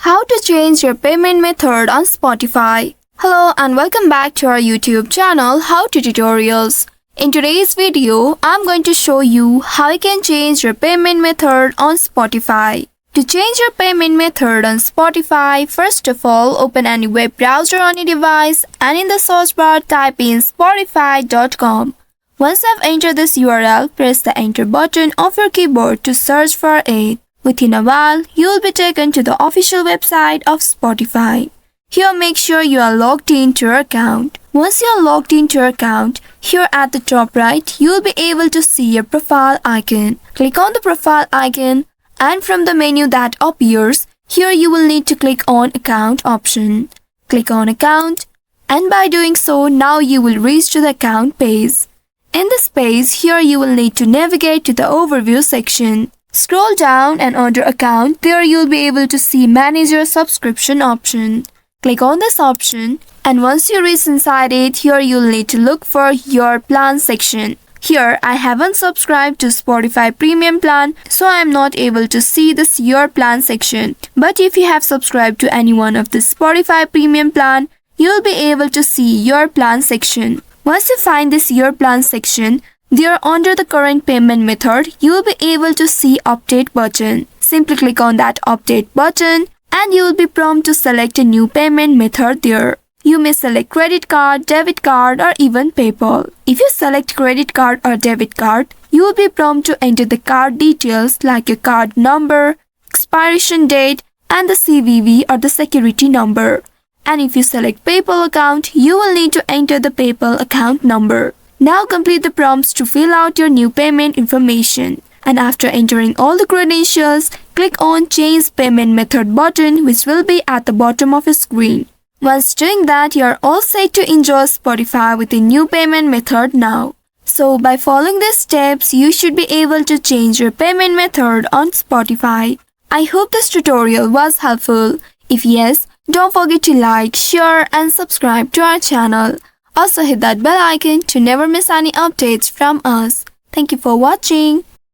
How to change your payment method on Spotify. Hello and welcome back to our YouTube channel How to Tutorials. In today's video, I'm going to show you how you can change your payment method on Spotify. To change your payment method on Spotify, first of all, open any web browser on your device and in the search bar type in spotify.com. Once you have entered this URL, press the enter button of your keyboard to search for it. Within a while, you will be taken to the official website of Spotify. Here make sure you are logged into your account. Once you are logged into your account, here at the top right, you will be able to see your profile icon. Click on the profile icon and from the menu that appears, here you will need to click on account option. Click on account and by doing so, now you will reach to the account page. In this page, here you will need to navigate to the overview section. Scroll down and under account, there you'll be able to see manage your subscription option. Click on this option and once you reach inside it, here you'll need to look for your plan section. Here I haven't subscribed to Spotify premium plan, so I am not able to see this your plan section. But if you have subscribed to any one of the Spotify premium plan, you'll be able to see your plan section. Once you find this your plan section, there under the current payment method, you will be able to see update button. Simply click on that update button and you will be prompted to select a new payment method there. You may select credit card, debit card or even PayPal. If you select credit card or debit card, you will be prompted to enter the card details like your card number, expiration date and the CVV or the security number. And if you select PayPal account, you will need to enter the PayPal account number. Now complete the prompts to fill out your new payment information. And after entering all the credentials, click on Change Payment Method button which will be at the bottom of your screen. Once doing that, you are all set to enjoy Spotify with a new payment method now. So by following these steps, you should be able to change your payment method on Spotify. I hope this tutorial was helpful. If yes, don't forget to like, share and subscribe to our channel. Also hit that bell icon to never miss any updates from us. Thank you for watching.